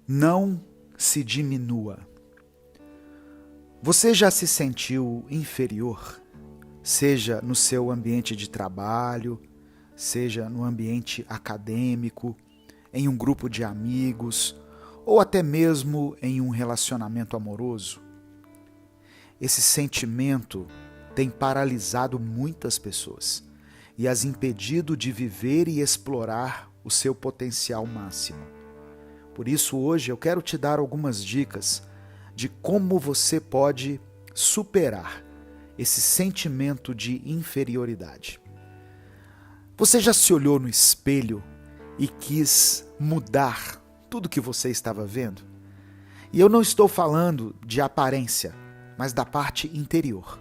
Não se diminua. Você já se sentiu inferior? Seja no seu ambiente de trabalho, seja no ambiente acadêmico, em um grupo de amigos ou até mesmo em um relacionamento amoroso? Esse sentimento tem paralisado muitas pessoas e as impedido de viver e explorar o seu potencial máximo. Por isso, hoje eu quero te dar algumas dicas de como você pode superar esse sentimento de inferioridade. Você já se olhou no espelho e quis mudar tudo que você estava vendo? E eu não estou falando de aparência, mas da parte interior.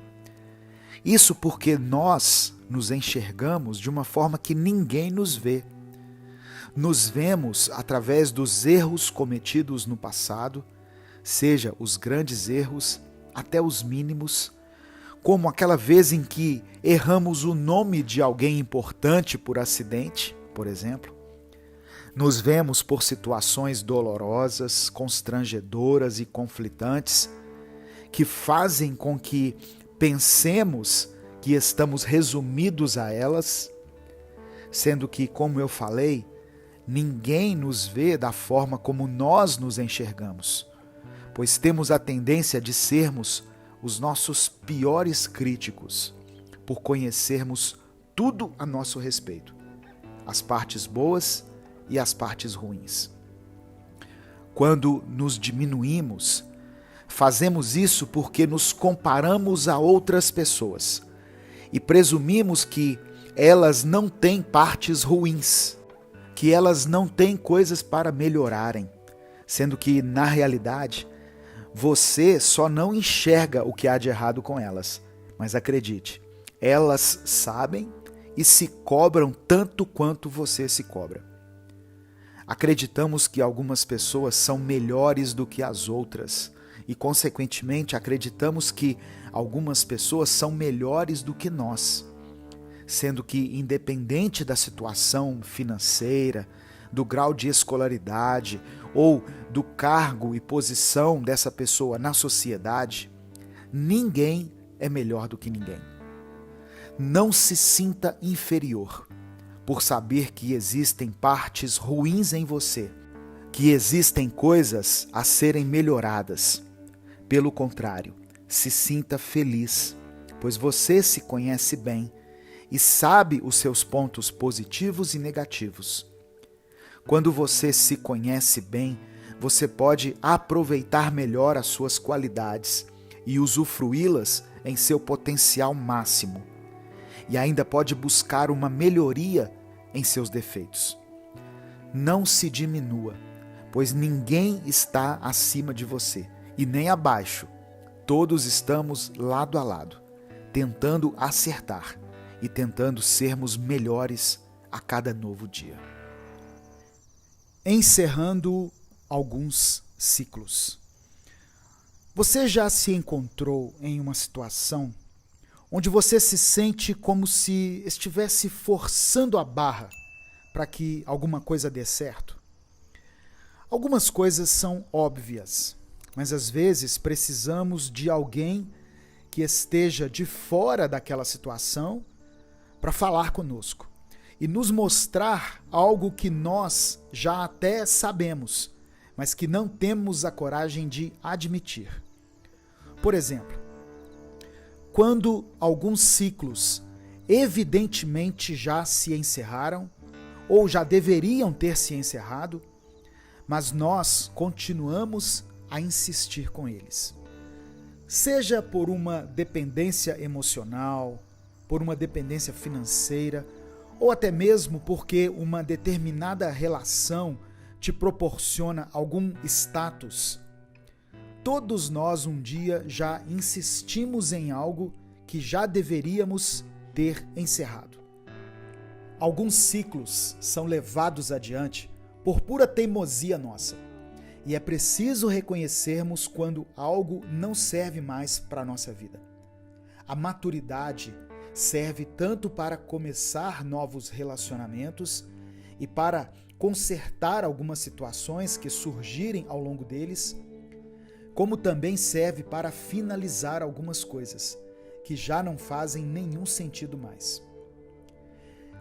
Isso porque nós nos enxergamos de uma forma que ninguém nos vê. Nos vemos através dos erros cometidos no passado, seja os grandes erros até os mínimos, como aquela vez em que erramos o nome de alguém importante por acidente, por exemplo. Nos vemos por situações dolorosas, constrangedoras e conflitantes, que fazem com que pensemos que estamos resumidos a elas, sendo que, como eu falei, ninguém nos vê da forma como nós nos enxergamos, pois temos a tendência de sermos os nossos piores críticos, por conhecermos tudo a nosso respeito, as partes boas e as partes ruins. Quando nos diminuímos, fazemos isso porque nos comparamos a outras pessoas e presumimos que elas não têm partes ruins, que elas não têm coisas para melhorarem, sendo que, na realidade, você só não enxerga o que há de errado com elas. Mas acredite, elas sabem e se cobram tanto quanto você se cobra. Acreditamos que algumas pessoas são melhores do que as outras e, consequentemente, acreditamos que algumas pessoas são melhores do que nós, sendo que, independente da situação financeira, do grau de escolaridade ou do cargo e posição dessa pessoa na sociedade, ninguém é melhor do que ninguém. Não se sinta inferior por saber que existem partes ruins em você, que existem coisas a serem melhoradas. Pelo contrário, se sinta feliz, pois você se conhece bem e sabe os seus pontos positivos e negativos. Quando você se conhece bem, você pode aproveitar melhor as suas qualidades e usufruí-las em seu potencial máximo. E ainda pode buscar uma melhoria em seus defeitos. Não se diminua, pois ninguém está acima de você e nem abaixo. Todos estamos lado a lado, tentando acertar e tentando sermos melhores a cada novo dia. Encerrando alguns ciclos. Você já se encontrou em uma situação onde você se sente como se estivesse forçando a barra para que alguma coisa dê certo? Algumas coisas são óbvias, mas às vezes precisamos de alguém que esteja de fora daquela situação para falar conosco e nos mostrar algo que nós já até sabemos, mas que não temos a coragem de admitir. Por exemplo, quando alguns ciclos evidentemente já se encerraram ou já deveriam ter se encerrado, mas nós continuamos a insistir com eles. Seja por uma dependência emocional, por uma dependência financeira, ou até mesmo porque uma determinada relação te proporciona algum status. Todos nós um dia já insistimos em algo que já deveríamos ter encerrado. Alguns ciclos são levados adiante por pura teimosia nossa. E é preciso reconhecermos quando algo não serve mais para a nossa vida. A maturidade serve tanto para começar novos relacionamentos e para consertar algumas situações que surgirem ao longo deles, como também serve para finalizar algumas coisas que já não fazem nenhum sentido mais.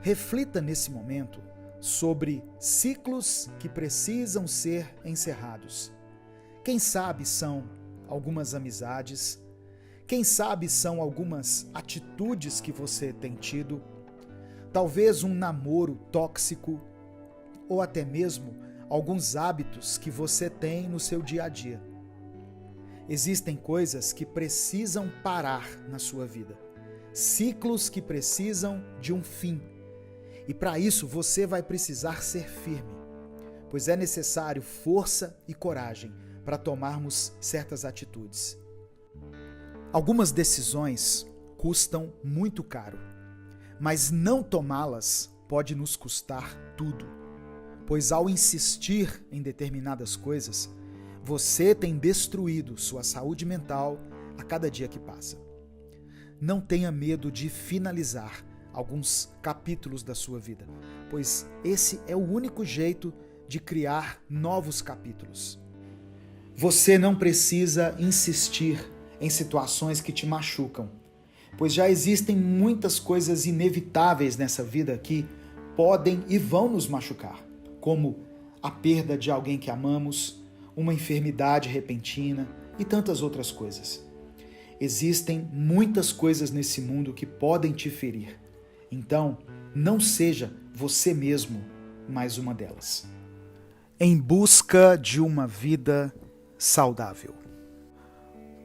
Reflita nesse momento sobre ciclos que precisam ser encerrados. Quem sabe são algumas amizades, quem sabe são algumas atitudes que você tem tido, talvez um namoro tóxico, ou até mesmo alguns hábitos que você tem no seu dia a dia. Existem coisas que precisam parar na sua vida, ciclos que precisam de um fim. E para isso você vai precisar ser firme, pois é necessário força e coragem para tomarmos certas atitudes. Algumas decisões custam muito caro, mas não tomá-las pode nos custar tudo, pois ao insistir em determinadas coisas, você tem destruído sua saúde mental a cada dia que passa. Não tenha medo de finalizar alguns capítulos da sua vida, pois esse é o único jeito de criar novos capítulos. Você não precisa insistir em situações que te machucam, pois já existem muitas coisas inevitáveis nessa vida que podem e vão nos machucar, como a perda de alguém que amamos, uma enfermidade repentina e tantas outras coisas. Existem muitas coisas nesse mundo que podem te ferir. Então, não seja você mesmo mais uma delas. Em busca de uma vida saudável.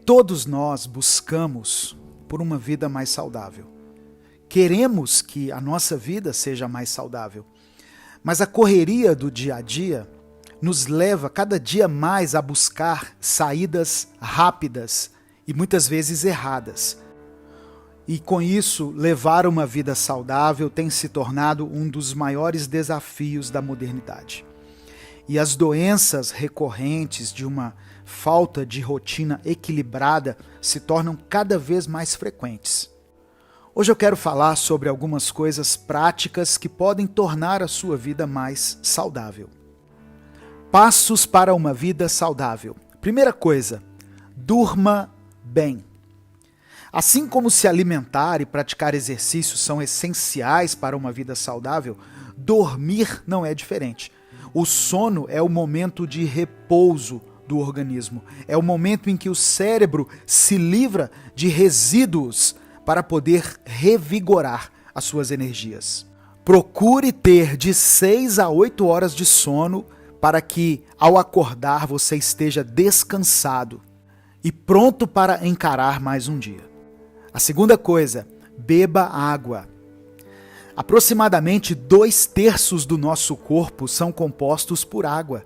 Todos nós buscamos por uma vida mais saudável. Queremos que a nossa vida seja mais saudável. Mas a correria do dia a dia nos leva cada dia mais a buscar saídas rápidas e muitas vezes erradas. E com isso, levar uma vida saudável tem se tornado um dos maiores desafios da modernidade. E as doenças recorrentes de uma falta de rotina equilibrada se tornam cada vez mais frequentes. Hoje eu quero falar sobre algumas coisas práticas que podem tornar a sua vida mais saudável. Passos para uma vida saudável. Primeira coisa, durma bem. Assim como se alimentar e praticar exercícios são essenciais para uma vida saudável, dormir não é diferente. O sono é o momento de repouso do organismo. É o momento em que o cérebro se livra de resíduos para poder revigorar as suas energias. Procure ter de 6 a 8 horas de sono para que, ao acordar, você esteja descansado e pronto para encarar mais um dia. A segunda coisa, beba água. Aproximadamente 2/3 do nosso corpo são compostos por água.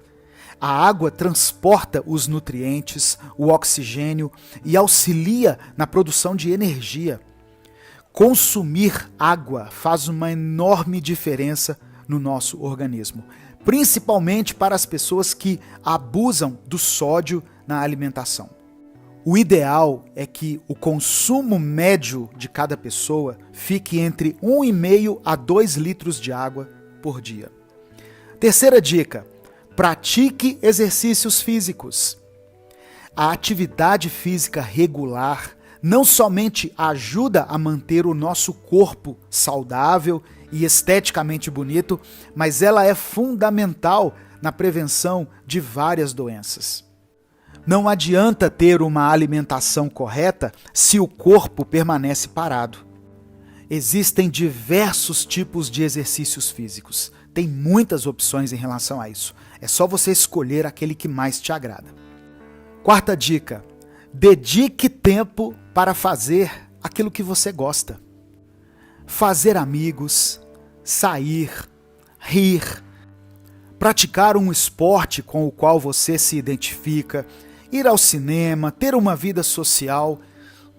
A água transporta os nutrientes, o oxigênio e auxilia na produção de energia. Consumir água faz uma enorme diferença no nosso organismo, principalmente para as pessoas que abusam do sódio na alimentação. O ideal é que o consumo médio de cada pessoa fique entre 1,5 a 2 litros de água por dia. Terceira dica, pratique exercícios físicos. A atividade física regular não somente ajuda a manter o nosso corpo saudável e esteticamente bonito, mas ela é fundamental na prevenção de várias doenças. Não adianta ter uma alimentação correta se o corpo permanece parado. Existem diversos tipos de exercícios físicos. Tem muitas opções em relação a isso. É só você escolher aquele que mais te agrada. Quarta dica: dedique tempo para fazer aquilo que você gosta. Fazer amigos, sair, rir, praticar um esporte com o qual você se identifica, ir ao cinema, ter uma vida social,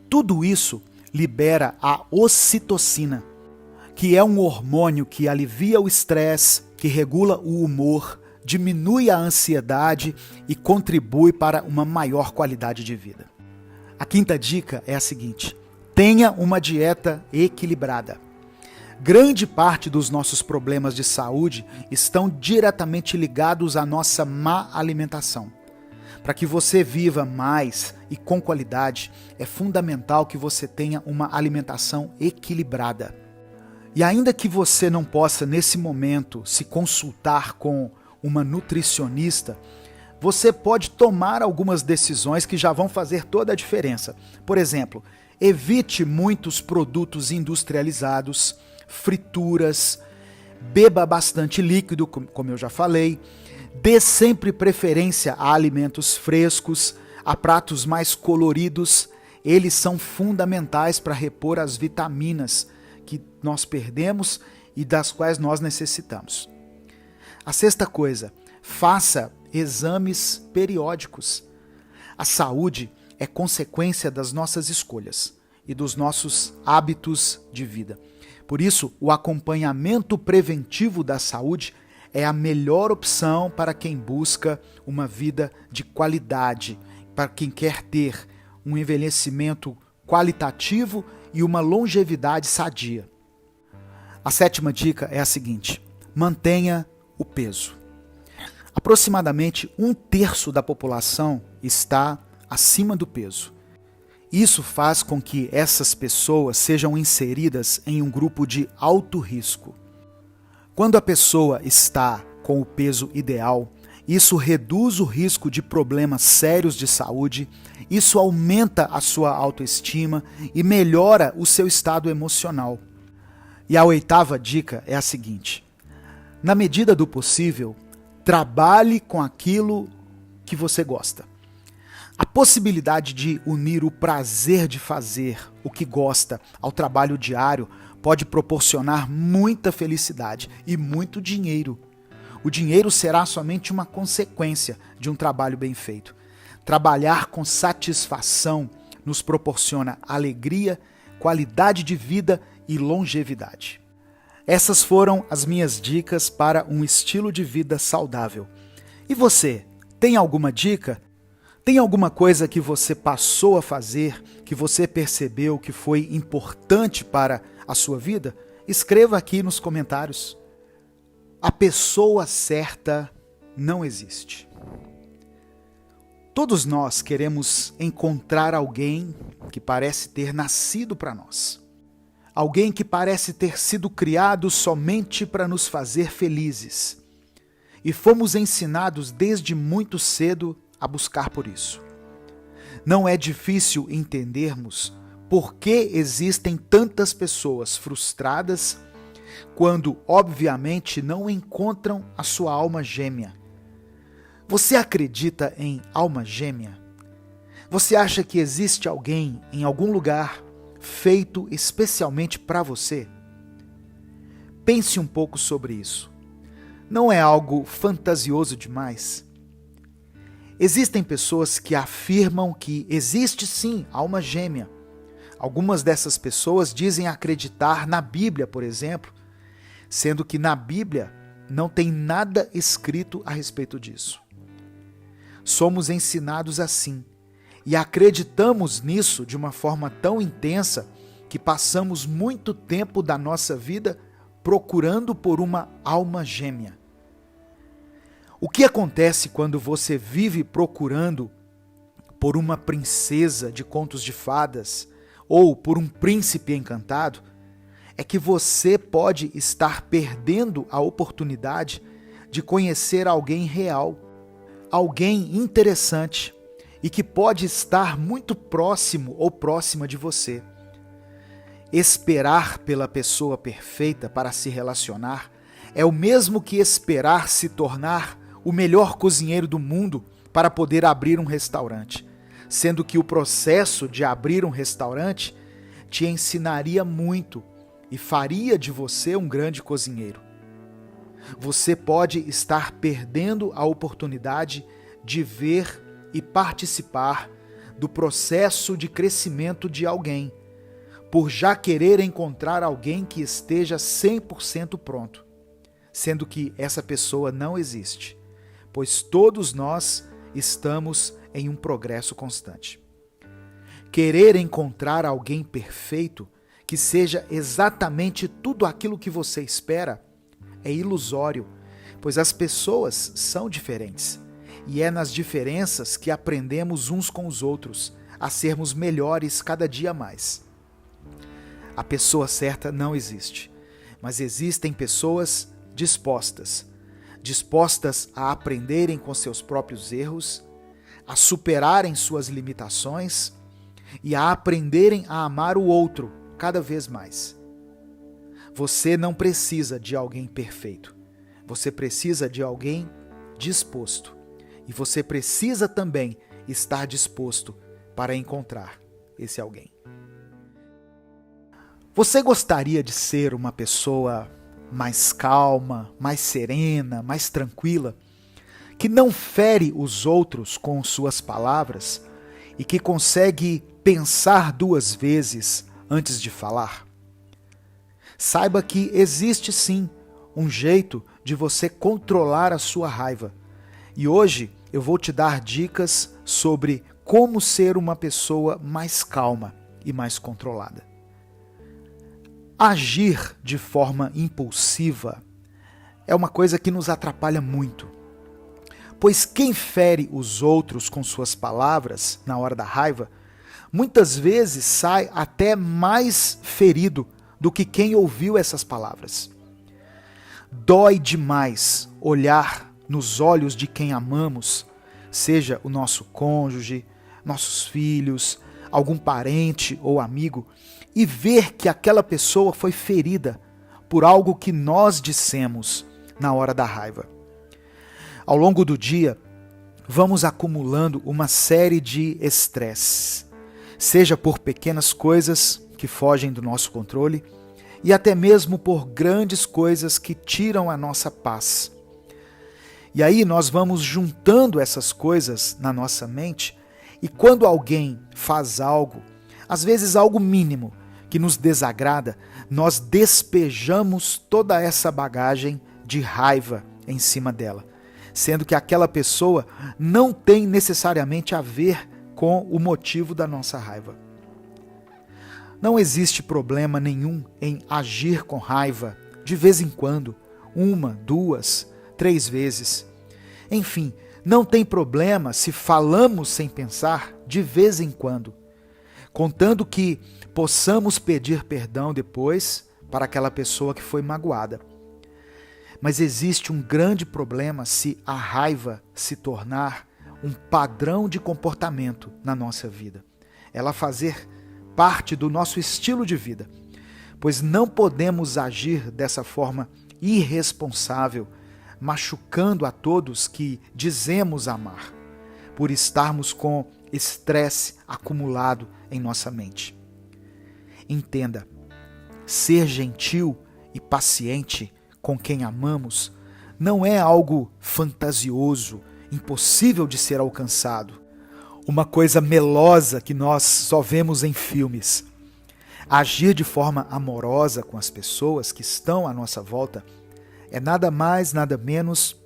tudo isso libera a ocitocina, que é um hormônio que alivia o estresse, que regula o humor, diminui a ansiedade e contribui para uma maior qualidade de vida. A quinta dica é a seguinte: tenha uma dieta equilibrada. Grande parte dos nossos problemas de saúde estão diretamente ligados à nossa má alimentação. Para que você viva mais e com qualidade, é fundamental que você tenha uma alimentação equilibrada. E ainda que você não possa, nesse momento, se consultar com uma nutricionista, você pode tomar algumas decisões que já vão fazer toda a diferença. Por exemplo, evite muitos produtos industrializados, frituras, beba bastante líquido, como eu já falei, dê sempre preferência a alimentos frescos, a pratos mais coloridos. Eles são fundamentais para repor as vitaminas que nós perdemos e das quais nós necessitamos. A sexta coisa, faça exames periódicos. A saúde é consequência das nossas escolhas e dos nossos hábitos de vida. Por isso, o acompanhamento preventivo da saúde é a melhor opção para quem busca uma vida de qualidade, para quem quer ter um envelhecimento qualitativo e uma longevidade sadia. A sétima dica é a seguinte: mantenha o peso. Aproximadamente 1/3 da população está acima do peso. Isso faz com que essas pessoas sejam inseridas em um grupo de alto risco. Quando a pessoa está com o peso ideal, isso reduz o risco de problemas sérios de saúde, isso aumenta a sua autoestima e melhora o seu estado emocional. E a oitava dica é a seguinte: na medida do possível, trabalhe com aquilo que você gosta. A possibilidade de unir o prazer de fazer o que gosta ao trabalho diário pode proporcionar muita felicidade e muito dinheiro. O dinheiro será somente uma consequência de um trabalho bem feito. Trabalhar com satisfação nos proporciona alegria, qualidade de vida e longevidade. Essas foram as minhas dicas para um estilo de vida saudável. E você, tem alguma dica? Tem alguma coisa que você passou a fazer, que você percebeu que foi importante para a sua vida? Escreva aqui nos comentários. A pessoa certa não existe. Todos nós queremos encontrar alguém que parece ter nascido para nós. Alguém que parece ter sido criado somente para nos fazer felizes. E fomos ensinados desde muito cedo a buscar por isso. Não é difícil entendermos por que existem tantas pessoas frustradas quando, obviamente, não encontram a sua alma gêmea. Você acredita em alma gêmea? Você acha que existe alguém em algum lugar feito especialmente para você? Pense um pouco sobre isso. Não é algo fantasioso demais? Existem pessoas que afirmam que existe sim alma gêmea. Algumas dessas pessoas dizem acreditar na Bíblia, por exemplo, sendo que na Bíblia não tem nada escrito a respeito disso. Somos ensinados assim e acreditamos nisso de uma forma tão intensa que passamos muito tempo da nossa vida procurando por uma alma gêmea. O que acontece quando você vive procurando por uma princesa de contos de fadas ou por um príncipe encantado é que você pode estar perdendo a oportunidade de conhecer alguém real, alguém interessante e que pode estar muito próximo ou próxima de você. Esperar pela pessoa perfeita para se relacionar é o mesmo que esperar se tornar o melhor cozinheiro do mundo para poder abrir um restaurante, sendo que o processo de abrir um restaurante te ensinaria muito e faria de você um grande cozinheiro. Você pode estar perdendo a oportunidade de ver e participar do processo de crescimento de alguém, por já querer encontrar alguém que esteja 100% pronto, sendo que essa pessoa não existe, pois todos nós estamos em um progresso constante. Querer encontrar alguém perfeito que seja exatamente tudo aquilo que você espera é ilusório, pois as pessoas são diferentes. E é nas diferenças que aprendemos uns com os outros a sermos melhores cada dia mais. A pessoa certa não existe, mas existem pessoas dispostas a aprenderem com seus próprios erros, a superarem suas limitações e a aprenderem a amar o outro cada vez mais. Você não precisa de alguém perfeito. Você precisa de alguém disposto. E você precisa também estar disposto para encontrar esse alguém. Você gostaria de ser uma pessoa mais calma, mais serena, mais tranquila, que não fere os outros com suas palavras e que consegue pensar 2 vezes antes de falar? Saiba que existe sim um jeito de você controlar a sua raiva. E hoje eu vou te dar dicas sobre como ser uma pessoa mais calma e mais controlada. Agir de forma impulsiva é uma coisa que nos atrapalha muito, pois quem fere os outros com suas palavras na hora da raiva, muitas vezes sai até mais ferido do que quem ouviu essas palavras. Dói demais olhar nos olhos de quem amamos, seja o nosso cônjuge, nossos filhos, algum parente ou amigo, e ver que aquela pessoa foi ferida por algo que nós dissemos na hora da raiva. Ao longo do dia, vamos acumulando uma série de estresses, seja por pequenas coisas que fogem do nosso controle e até mesmo por grandes coisas que tiram a nossa paz. E aí nós vamos juntando essas coisas na nossa mente e quando alguém faz algo, às vezes algo mínimo, que nos desagrada, nós despejamos toda essa bagagem de raiva em cima dela, sendo que aquela pessoa não tem necessariamente a ver com o motivo da nossa raiva. Não existe problema nenhum em agir com raiva de vez em quando, 1, 2, 3 vezes. Enfim, não tem problema se falamos sem pensar de vez em quando, contando que possamos pedir perdão depois para aquela pessoa que foi magoada. Mas existe um grande problema se a raiva se tornar um padrão de comportamento na nossa vida. Ela fazer parte do nosso estilo de vida, pois não podemos agir dessa forma irresponsável, machucando a todos que dizemos amar, por estarmos com estresse acumulado em nossa mente. Entenda, ser gentil e paciente com quem amamos não é algo fantasioso, impossível de ser alcançado, uma coisa melosa que nós só vemos em filmes. Agir de forma amorosa com as pessoas que estão à nossa volta é nada mais, nada menos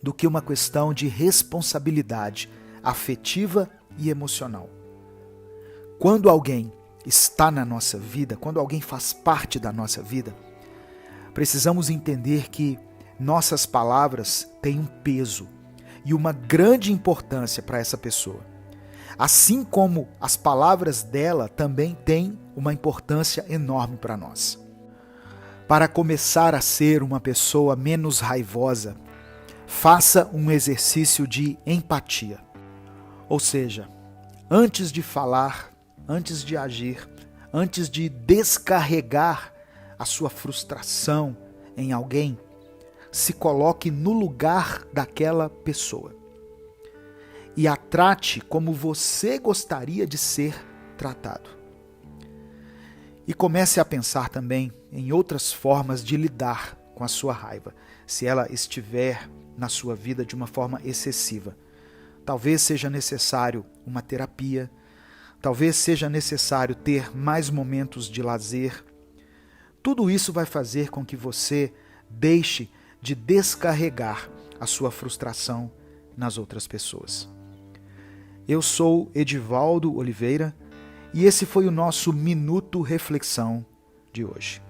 do que uma questão de responsabilidade afetiva e emocional. Quando alguém está na nossa vida, quando alguém faz parte da nossa vida, precisamos entender que nossas palavras têm um peso e uma grande importância para essa pessoa. Assim como as palavras dela também têm uma importância enorme para nós. Para começar a ser uma pessoa menos raivosa, faça um exercício de empatia. Ou seja, antes de falar, antes de agir, antes de descarregar a sua frustração em alguém, se coloque no lugar daquela pessoa e a trate como você gostaria de ser tratado. E comece a pensar também em outras formas de lidar com a sua raiva, se ela estiver na sua vida de uma forma excessiva. Talvez seja necessário uma terapia, talvez seja necessário ter mais momentos de lazer. Tudo isso vai fazer com que você deixe de descarregar a sua frustração nas outras pessoas. Eu sou Edivaldo Oliveira e esse foi o nosso Minuto Reflexão de hoje.